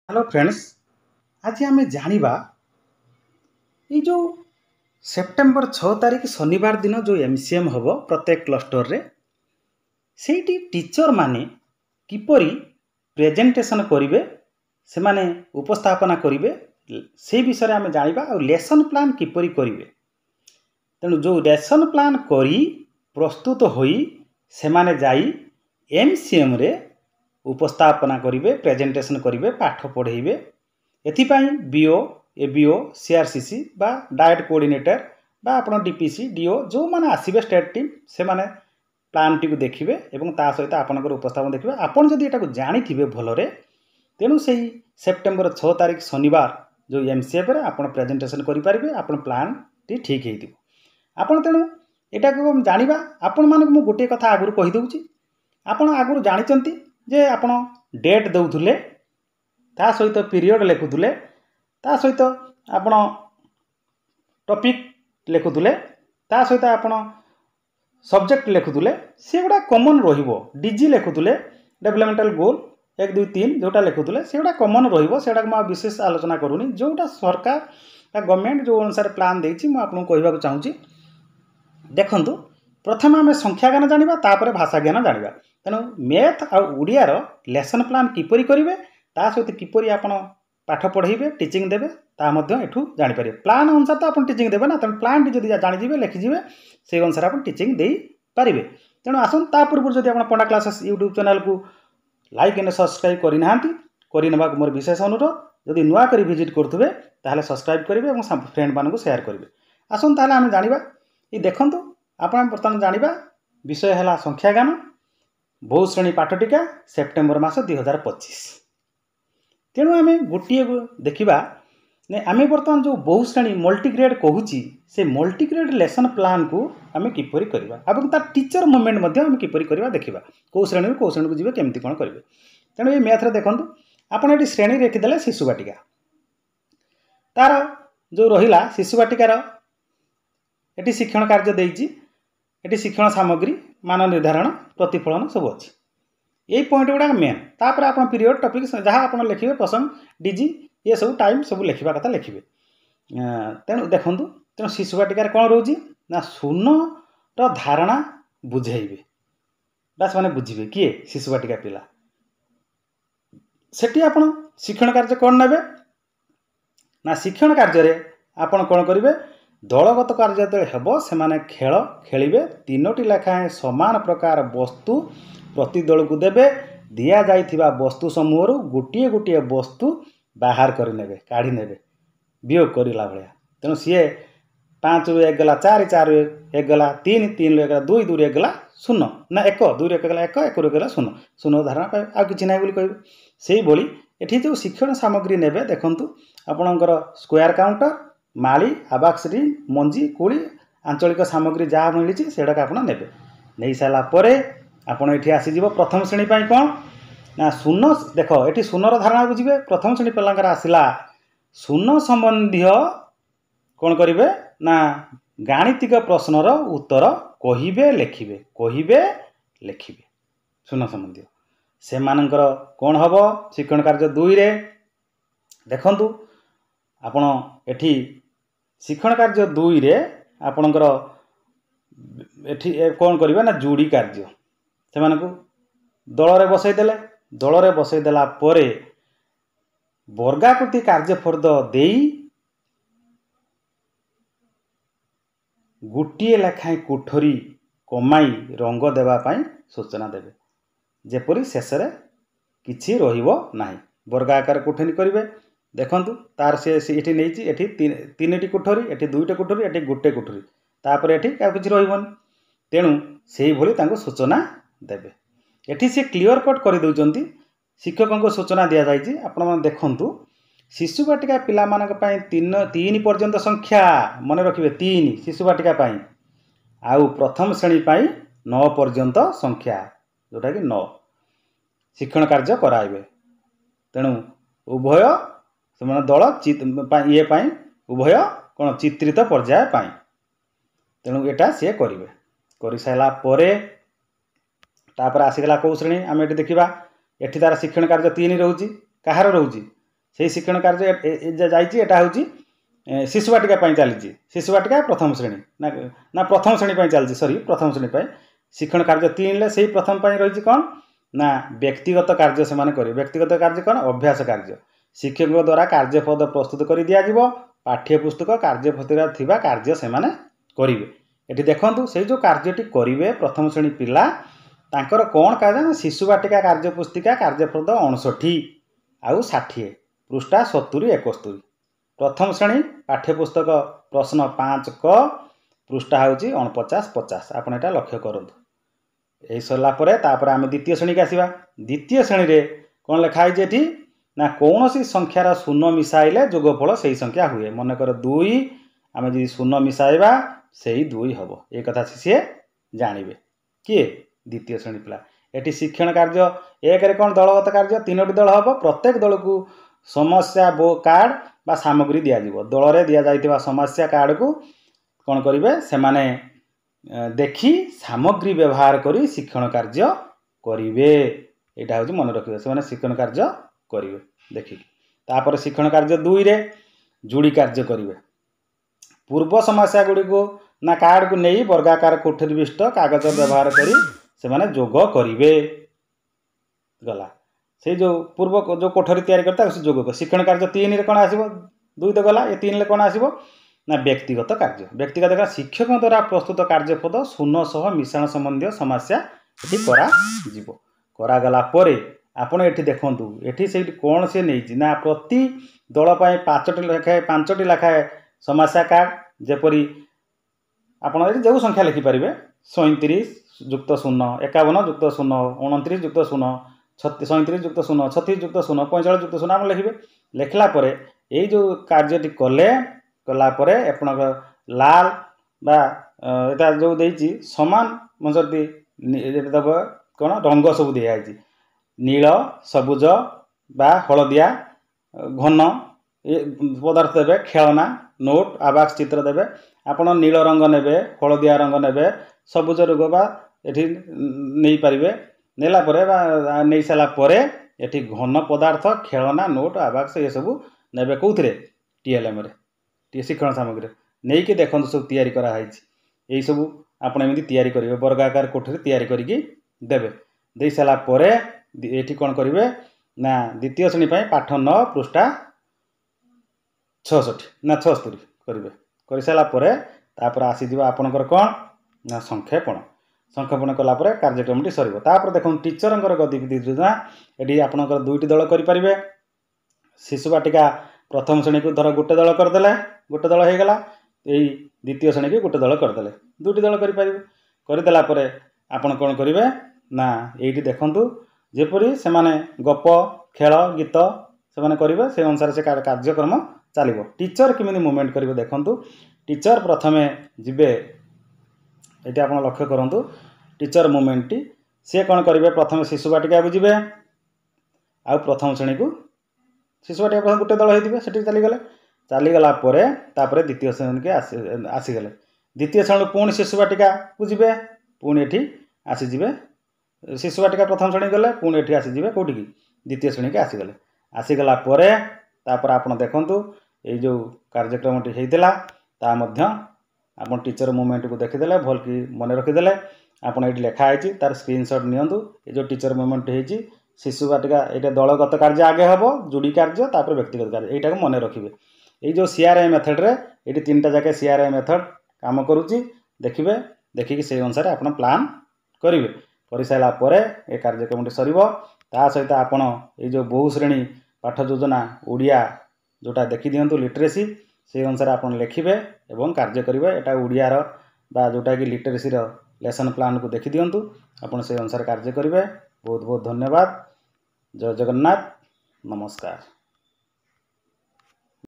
Hello friends. आज आम जाना ये जो सेप्टेम्बर 6 तारिख शनिवार दिन जो एमसीएम हम प्रत्येक क्लस्टर रे सेठी टीचर माने किपरि प्रेजेंटेशन करिवे से माने उपस्थापना करिवे से विषय आम जाना और लेसन प्लान किपरि करिवे। तेणु जो लेसन प्लान करी प्रस्तुत होई से माने जाई एमसीएम रे उपस्थापना करिवे प्रेजेंटेशन करिवे पाठ पढ़ेबे। एथिपाई बीओ एबीओ सीआरसीसी बा डायट कोऑर्डिनेटर बा आपण डीपीसी डीओ जो माने आसीबे स्टेट टीम से माने प्लान टी को देखिबे एवं ता सहित आपनकर उपस्थापन देखिबे। आपण जदि एटा को जानि थिबे भलरे तेनु सेही सेप्टेम्बर 6 तारिख शनिवार जो एमसीएफ रे आपण प्रेजेंटेशन करि परिबे। आपण प्लान टी ठीक हेतिबो। आपण तेनु एटा को हम जानिबा। आपण मानक मु गोटे कथा आगुर कहि दउची। आपण आगुर जानिचंती जे आपण डेट दउथुले ता सहित पीरियड लेखुथुले ता सहित आपण टॉपिक लेखुथुले ता सहित आपण सब्जेक्ट लेखुथुले से गुडा कॉमन रहिबो। डीजी लेखुथुले डेवलपमेंटल गोल 1 2 3 जोटा लेखुथुले से गुडा कॉमन रहिबो। सेडा म विशेष आलोचना करूनी। जोटा सरकार या गवर्नमेंट जो अनुसार प्लान देछि म आपन कहबा को चाहूची। देखंतु प्रथम आम संख्या ज्ञान जानिबा तापर भाषा ज्ञान जानिबा। तेणु मैथ आ ओडियार लेसन प्लान किपरि करिवे ता सहित किपरि आपण पाठ पढ़ेबे टीचिंग देबे ता मध्य एठू जानि पारे। प्लान अनुसार तो आपण टीचिंग देबे ना। तेणु प्लान टी जदि जानि जिवे लिखि जिवे से अनुसार आपण टीचिंग देई पारिबे। तेणु आसन ता पूर्व जदि आपण पंडा क्लासेस यूट्यूब चैनल को लाइक एंड सब्सक्राइब करि नाहंती करि नबा मोर विशेष अनुरोध। जदि नुआ करी विजिट करथुबे ताहले सब्सक्राइब करिवे एवं फ्रेंड मानकु शेयर करिवे। आसन ताहले आमे जानिबा। ई देखंतु आपण वर्तमान जानिबा विषय हला संख्या ज्ञान बहु श्रेणी पाठ टीका सेप्टेम्बर मास 2025। तेणु आम गोटे देखा आम बर्तमान जो बहु श्रेणी मल्टीग्रेड कहूँ से मल्टीग्रेड लेसन प्लान को आम किपरि करबा एवं तार टीचर मूवमेंट आम किपरि करबा देखिबा। कौ श्रेणी को जीवे केमती कौन करेंगे। तेणु ये मैथ देखूँ आपड़ ये श्रेणी रखिदे शिशु बाटिका तार जो रहा शिशु बाटिकार ये शिक्षण कार्य देती ये शिक्षण सामग्री मान निर्धारण प्रतिफलन सब अच्छी यही पॉइंट गुड़ा मेन। तापर आप पीरियड टॉपिक जहाँ आप लिखे प्रसंग डीजी ये सब टाइम सब लिखा कथा लिखे। तेणु देखूँ तेणु शिशु बाटिकार कौन रोचे ना शून्यर धारणा बुझेबे बास मैंने बुझे किए शिशु बाटिका पिला सेठी आप शिक्षण कार्य कौन ने ना शिक्षण कार्य आपड़ कौन करेंगे दलगत कार्य जो हम से खेल खेलिए 3टी लेखाएं समान प्रकार वस्तु प्रति दल को देवे दिया जाइथिबा वस्तु समूह गोटे गोटे वस्तु बाहर करने काढ़ी ने वियोग करला भाया। तेणु सी 5 रु 1 गला 4 4 रु 1 गला 3 3 रु 1 गला 2 2 रु 1 गला 0 ना 1 2 रु 1 गला 1 1 रु 1 गला 0 0 धारणा पाए आ कि ना बोली कहबे। से भली एठी जो शिक्षण सामग्री नेबे देखंतु आपणकर स्क्वायर काउंटर माली आबाक्सरी मंजी कुड़ी आंचलिक सामग्री जहाँ मिली से आप ने नहीं सारापर आपड़ ये आसीज प्रथम श्रेणी कौन ना शून्य देख ये शून्यर धारणा बुझे। प्रथम श्रेणी पिलांकर आसला शून्य संबंधी कौन करेंगे ना गाणितिक प्रश्नर उत्तर कहिबे लिखिबे शून्य संबंधी से मानकर कौन हम शिक्षण कार्य 2 रे देखंतु आपण एठी शिक्षण कार्य 2 रे आपणकर एठी कौन करिबा ना जोड़ी कार्य से मानकु दल रे बसई देला परे वर्गाकृति कार्यफर्द देई गोटे लेखाएं कोठरी कमाई रंग देवा पाई सूचना देवे जेपरी शेष रे किछि रहिबो नाही। वर्गाकार कोठरी करिवे देखंतु तार से एठी नेछि एठी 3टी कोठरी एठी 2टी कोठरी एठी गोटे कोठरी तापर एठी का किछि रहिबोन। तेणु सेही भली तांको सूचना देवे। एठी से क्लियर कट कर दउचंती शिक्षकों को सूचना दिया जाइछि। आपण मन देखंतु शिशु बाटिका पिला मानक पई 3 पर्यंत संख्या मन रखिबे 3 शिशु बाटिका पई आउ प्रथम श्रेणी पई 9 पर्यंत संख्या जोटा कि 9 शिक्षण कार्य कराइबे। तेणु उभय से दल ये उभय कौन चित्रित पर्याय पाई तेणु एटा सी करेंगे कर सारापर आसीगला कौ श्रेणी आम ये देखा एठी तार शिक्षण कार्य 3 रोचे कहार रोचे से शिक्षण कार्य जाइए एटा हूँ शिशु बाटिका चली शिशु बाटिका प्रथम श्रेणी ना प्रथम श्रेणी चलती सॉरी प्रथम श्रेणी शिक्षण कार्य 3 से प्रथम रही कौन ना व्यक्तिगत कार्य से करेंगे व्यक्तिगत कार्य कौन अभ्यास कार्य शिक्षक द्वारा कार्यपद प्रस्तुत कर दिज्व पाठ्यपुस्तक कार्यपत्र थिबा कार्य से करेंगे ये देखूँ से जो कार्यटी करेंगे प्रथम श्रेणी पिला तांकर कौन कार्य शिशु बाटिका कार्यपुस्तिका कार्यपद 59 आउ 60 पृष्ठा 70 71 प्रथम श्रेणी पाठ्यपुस्तक प्रश्न 5 क पृष्ठा हूँ 49 50 आप लक्ष्य करूँ यही सरला आम द्वितीय श्रेणी की आसवा द्वितीय श्रेणी रे कौन लिखाई ये ना कौन सी संख्यार शून्य मिसाइले जोगफल से संख्या हुए मनकर 2 आम जी शून्य मिसाइबा से 2 हम ये कथा सी जानवे किए द्वितीय श्रेणी पिला ये शिक्षण कार्य एक कौन दलगत कार्य 3टी दल हम प्रत्येक दल को समस्या कार्ड बा सामग्री दिज्व दल में दि जाइथिबा समस्या कार्ड को कौन करेंगे से माने देखी सामग्री व्यवहार करी शिक्षण कार्य करेंगे यहाँ हूँ मन रखिए से शिक्षण कार्य करेंगे देखिए तापर शिक्षण कार्य 2 रे जोड़ी कार्य करेंगे पूर्व समस्या गुड़ी को ना कार्ड को नहीं वर्गाकार कोठरी विशिष्ट कागज व्यवहार करी से माने जोग करेंगे गला से जो पूर्व जो कोठरी तैयारी करता है जोग शिक्षण कार्य 3 रे कौन आसो 2 तो गला ये 3 रे कौन आसो ना व्यक्तिगत कार्य व्यक्तिगत कार्य शिक्षक द्वारा प्रस्तुत कार्यपद शून्य सह मिश्रण संबंधी समस्या ये करागला आपण ये देखूँ ये से कौन से नहीं ना प्रति दल 5टी लेखाएं समस्या कार्ड जपरी आपड़ जो संख्या लिखिपारे 37 युक्त 0 51 युक्त 0 29 युक्त 0 37 युक्त 0 36 युक्त 0 45 युक्त 0 आप लिखे लिखला यही जो कार्यटी कले कलापर आप लाल बा एटा जो देती समान मंजरी दब कौन रंग सब दिखाई नील सबुज बा हलदिया घन पदार्थ देवे खेलना नोट आवास चित्र देवे आपण नील रंग नेबे हलदिया रंग नेबे सबुज रंग बा ये नहीं पारे नेला नहीं सारापर ये घन पदार्थ खेलना नोट आवास ये सब नेबे कौन टीएलएम शिक्षण सामग्री नहीं कि देखो सब तैयारी कराई यही सब आपड़ एमती तैयारी करेंगे वर्गाकार कोठरी तैयारी करके देवे दे सारापर ये कौन करेंगे ना द्वितीय श्रेणी पाठ 9 पृष्ठा 66 ना 76 करेंगे कर सारापर आसीज आपणकर कौन ना संक्षेपण कलापर कार्यक्रम सर देखो टीचर गतिविधि योजना ये आपणकर 2टी दल करें शिशु बाटिका प्रथम श्रेणी को धर गोटे दल करदे गोटे दल हो गला यही द्वितीय श्रेणी की गोटे दल करदे 2टी दल करदेला आपण कौन करेंगे ना ये देखूँ जेपरी से गप खेल गीत से करेंगे से अनुसार से कार्यक्रम चलो टीचर केमी मूवमेंट करेंगे देखूँ टीचर प्रथम जीवे ये आप लक्ष्य करूँ टीचर मूवमेंट सी कौन करेंगे प्रथम शिशु बाटिका को जीवे आ प्रथम श्रेणी को शिशु बाटिका प्रथम गोटे दल होते से चलीगला द्वितीय श्रेणी के आसीगले द्वितीय श्रेणी पुणी शिशु बाटिका को जीवे पुणी ये आसीजे शिशु बाटिका प्रथम श्रेणी गले पुणी ये आसीजे कौटी की द्वितीय श्रेणी के आसीगले आसीगला आप देखूँ ये जो कार्यक्रमटी होता आप टीचर मूवमेंट को देखीदे भल कि मन रखीदे आपड़ ये लिखाई तार स्क्रीनशॉट नियंतु ये जो टीचर मूवमेंट होती शिशु बाटिका ये दलगत कार्य आगे हम जोड़ी कार्य तापर व्यक्तिगत कार्य यहाँ को मन रखिए ये जो सीआरआई मेथड रे ये 3टा जाके सीआरआई मेथड काम करुच्ची देखिए देखिकी से अनुसार आप प्लान करेंगे कर सारापर ये कार्यक्रम सर सहित आपण ये जो बहु श्रेणी पाठ योजना ओडिया जोटा देखी दिंतु लिटरेसी से अनुसार आप लिखे और कार्य करेंगे यहाँ ओडियार बा जोटा कि लिटरेसी लेसन प्लान को देखी दिंतु आप से अनुसार कार्य करेंगे बहुत बहुत धन्यवाद जय जगन्नाथ नमस्कार।